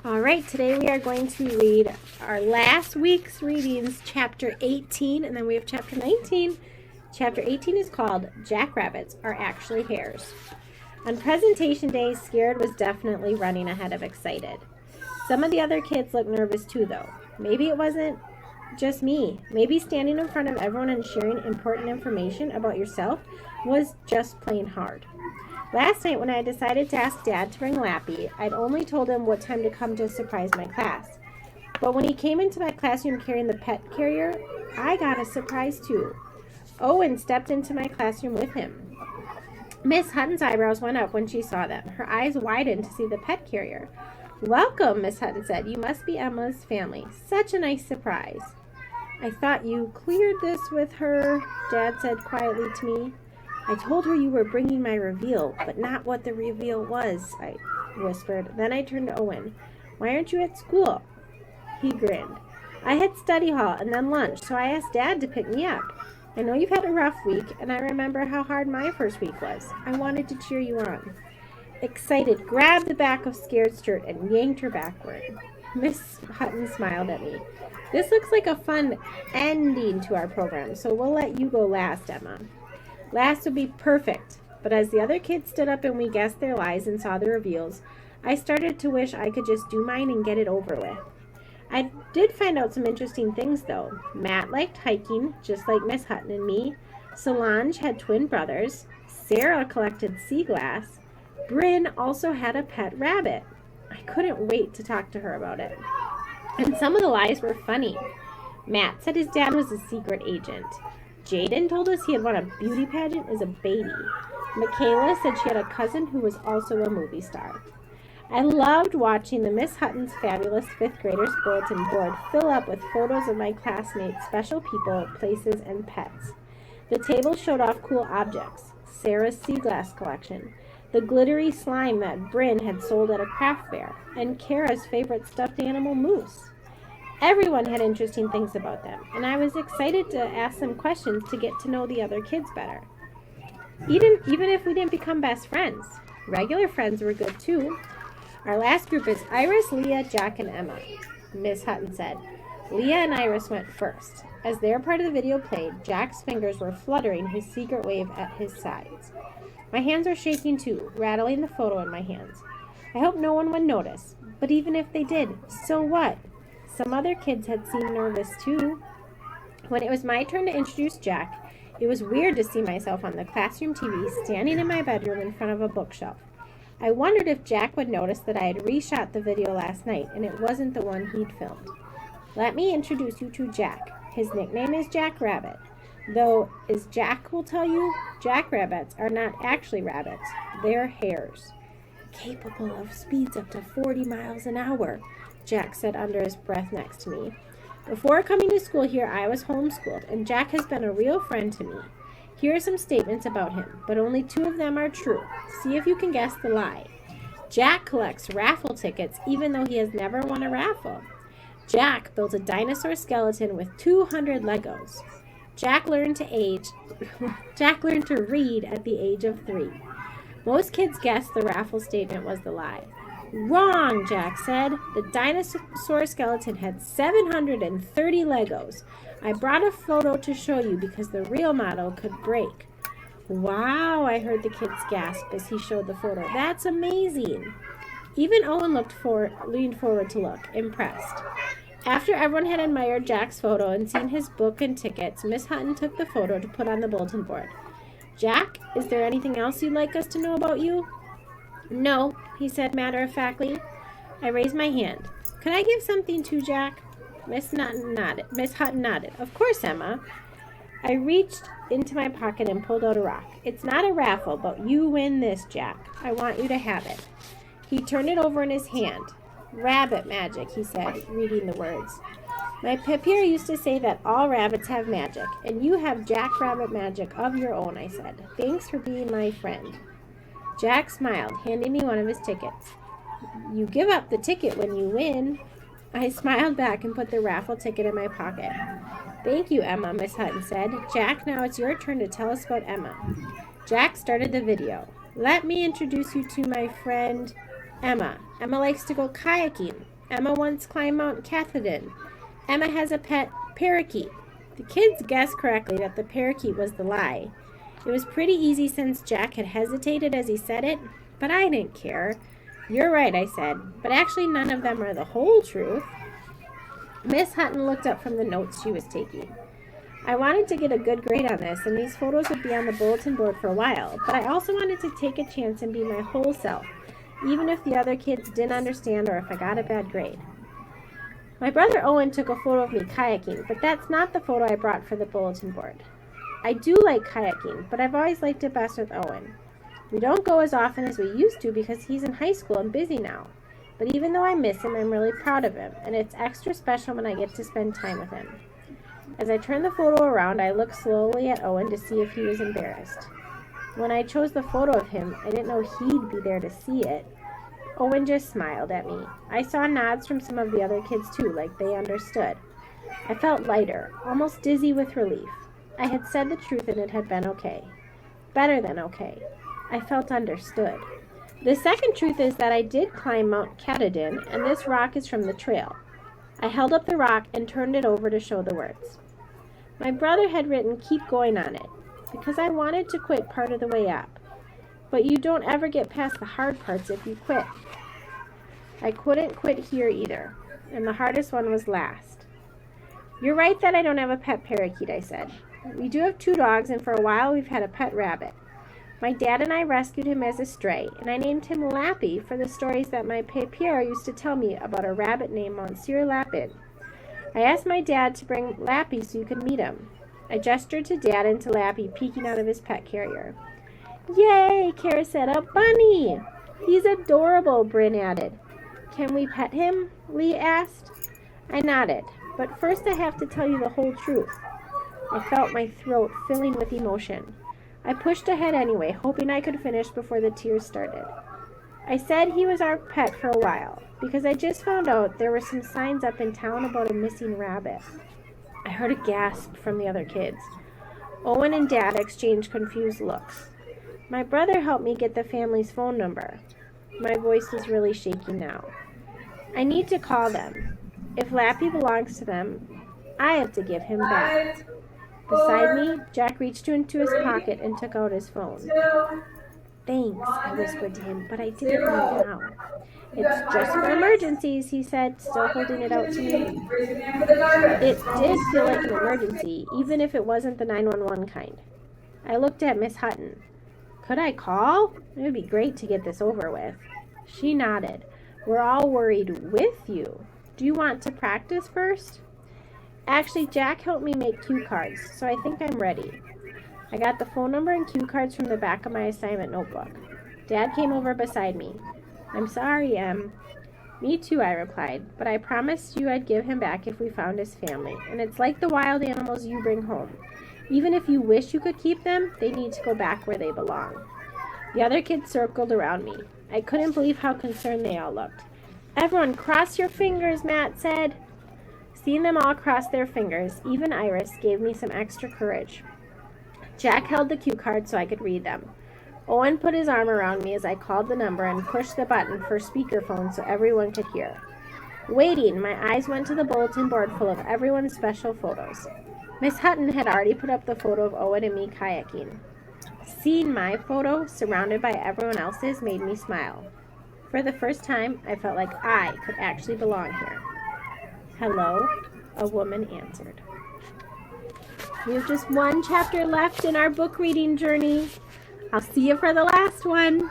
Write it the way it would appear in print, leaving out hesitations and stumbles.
All right, today we are going to read our last week's readings, chapter 18, and then we have chapter 19. Chapter 18 is called Jackrabbits Are Actually Hares. On presentation day, Scared was definitely running ahead of Excited. Some of the other kids looked nervous too, though. Maybe it wasn't just me. Maybe standing in front of everyone and sharing important information about yourself was just plain hard. Last night when I decided to ask Dad to bring Lappy, I'd only told him what time to come to surprise my class. But when he came into my classroom carrying the pet carrier, I got a surprise too. Owen stepped into my classroom with him. Miss Hutton's eyebrows went up when she saw them. Her eyes widened to see the pet carrier. "Welcome," Miss Hutton said. "You must be Emma's family. Such a nice surprise." "I thought you cleared this with her," Dad said quietly to me. "I told her you were bringing my reveal, but not what the reveal was," I whispered. Then I turned to Owen. "Why aren't you at school?" He grinned. "I had study hall and then lunch, so I asked Dad to pick me up. I know you've had a rough week, and I remember how hard my first week was. I wanted to cheer you on." Excited grabbed the back of Scared's shirt and yanked her backward. Miss Hutton smiled at me. "This looks like a fun ending to our program, so we'll let you go last, Emma." Last would be perfect, but as the other kids stood up and we guessed their lies and saw the reveals, I started to wish I could just do mine and get it over with. I did find out some interesting things, though. Matt liked hiking, just like Miss Hutton and me. Solange had twin brothers. Sarah collected sea glass. Bryn also had a pet rabbit. I couldn't wait to talk to her about it. And some of the lies were funny. Matt said his dad was a secret agent. Jaden told us he had won a beauty pageant as a baby. Michaela said she had a cousin who was also a movie star. I loved watching the Miss Hutton's fabulous 5th graders bulletin board fill up with photos of my classmates, special people, places, and pets. The table showed off cool objects. Sarah's sea glass collection, the glittery slime that Bryn had sold at a craft fair, and Kara's favorite stuffed animal moose. Everyone had interesting things about them, and I was excited to ask them questions to get to know the other kids better. Even if we didn't become best friends. Regular friends were good too. Our last group is Iris, Leah, Jack, and Emma, Miss Hutton said. Leah and Iris went first. As their part of the video played, Jack's fingers were fluttering his secret wave at his sides. My hands were shaking too, rattling the photo in my hands. I hoped no one would notice, but even if they did, so what? Some other kids had seemed nervous too. When it was my turn to introduce Jack, it was weird to see myself on the classroom TV standing in my bedroom in front of a bookshelf. I wondered if Jack would notice that I had reshot the video last night and it wasn't the one he'd filmed. Let me introduce you to Jack. His nickname is Jack Rabbit. Though, as Jack will tell you, jackrabbits are not actually rabbits. They're hares. "Capable of speeds up to 40 miles an hour, Jack said under his breath next to me. "Before coming to school here, I was homeschooled, and Jack has been a real friend to me. Here are some statements about him, but only 2 of them are true. See if you can guess the lie. Jack collects raffle tickets even though he has never won a raffle. Jack built a dinosaur skeleton with 200 Legos. Jack learned to read at the age of 3. Most kids guessed the raffle statement was the lie. "Wrong," Jack said. "The dinosaur skeleton had 730 Legos. I brought a photo to show you because the real model could break." "Wow," I heard the kids gasp as he showed the photo. "That's amazing." Even Owen leaned forward to look, impressed. After everyone had admired Jack's photo and seen his book and tickets, Miss Hutton took the photo to put on the bulletin board. "Jack, is there anything else you'd like us to know about you?" "No," he said matter-of-factly. I raised my hand. "Could I give something to Jack?" Miss Hutton nodded. "Of course, Emma." I reached into my pocket and pulled out a rock. "It's not a raffle, but you win this, Jack. I want you to have it." He turned it over in his hand. "Rabbit magic," he said, reading the words. "My pip here used to say that all rabbits have magic, and you have jackrabbit magic of your own," I said. "Thanks for being my friend." Jack smiled, handing me one of his tickets. "You give up the ticket when you win." I smiled back and put the raffle ticket in my pocket. "Thank you, Emma," Miss Hutton said. "Jack, now it's your turn to tell us about Emma." Jack started the video. "Let me introduce you to my friend Emma. Emma likes to go kayaking. Emma once climbed Mount Katahdin. Emma has a pet parakeet. The kids guessed correctly that the parakeet was the lie. It was pretty easy since Jack had hesitated as he said it, but I didn't care. You're right, I said, but actually none of them are the whole truth. Miss Hutton looked up from the notes she was taking. I wanted to get a good grade on this, and these photos would be on the bulletin board for a while, but I also wanted to take a chance and be my whole self, even if the other kids didn't understand or if I got a bad grade. My brother Owen took a photo of me kayaking, but that's not the photo I brought for the bulletin board. I do like kayaking, but I've always liked it best with Owen. We don't go as often as we used to because he's in high school and busy now. But even though I miss him, I'm really proud of him, and it's extra special when I get to spend time with him. As I turned the photo around, I looked slowly at Owen to see if he was embarrassed. When I chose the photo of him, I didn't know he'd be there to see it. Owen just smiled at me. I saw nods from some of the other kids too, like they understood. I felt lighter, almost dizzy with relief. I had said the truth and it had been okay. Better than okay. I felt understood. The second truth is that I did climb Mount Katahdin, and this rock is from the trail. I held up the rock and turned it over to show the words. My brother had written, "Keep going" on it, because I wanted to quit part of the way up. But you don't ever get past the hard parts if you quit. I couldn't quit here either, and the hardest one was last. You're right that I don't have a pet parakeet, I said. We do have 2 dogs, and for a while we've had a pet rabbit. My dad and I rescued him as a stray, and I named him Lappy for the stories that my Pierre used to tell me about a rabbit named Monsieur Lapin. I asked my dad to bring Lappy so you could meet him. I gestured to Dad and to Lappy peeking out of his pet carrier. Yay, Kara said, a bunny! He's adorable, Bryn added. Can we pet him? Lee asked. I nodded, but first I have to tell you the whole truth. I felt my throat filling with emotion. I pushed ahead anyway, hoping I could finish before the tears started. I said he was our pet for a while, because I just found out there were some signs up in town about a missing rabbit. I heard a gasp from the other kids. Owen and Dad exchanged confused looks. My brother helped me get the family's phone number. My voice was really shaky now. I need to call them. If Lappy belongs to them, I have to give him back. Beside me, Jack reached into his pocket and took out his phone. Thanks, I whispered to him, but I didn't need now. It's just for emergencies, he said, still holding it out to me. It did feel like an emergency, even if it wasn't the 911 kind. I looked at Miss Hutton. Could I call? It would be great to get this over with. She nodded. We're all worried with you. Do you want to practice first? Actually, Jack helped me make cue cards, so I think I'm ready. I got the phone number and cue cards from the back of my assignment notebook. Dad came over beside me. I'm sorry, Em. Me too, I replied, but I promised you I'd give him back if we found his family, and it's like the wild animals you bring home. Even if you wish you could keep them, they need to go back where they belong. The other kids circled around me. I couldn't believe how concerned they all looked. Everyone, cross your fingers, Matt said. Seeing them all cross their fingers, even Iris, gave me some extra courage. Jack held the cue cards so I could read them. Owen put his arm around me as I called the number and pushed the button for speakerphone so everyone could hear. Waiting, my eyes went to the bulletin board full of everyone's special photos. Miss Hutton had already put up the photo of Owen and me kayaking. Seeing my photo, surrounded by everyone else's, made me smile. For the first time, I felt like I could actually belong here. Hello, a woman answered. We have just 1 chapter left in our book reading journey. I'll see you for the last one.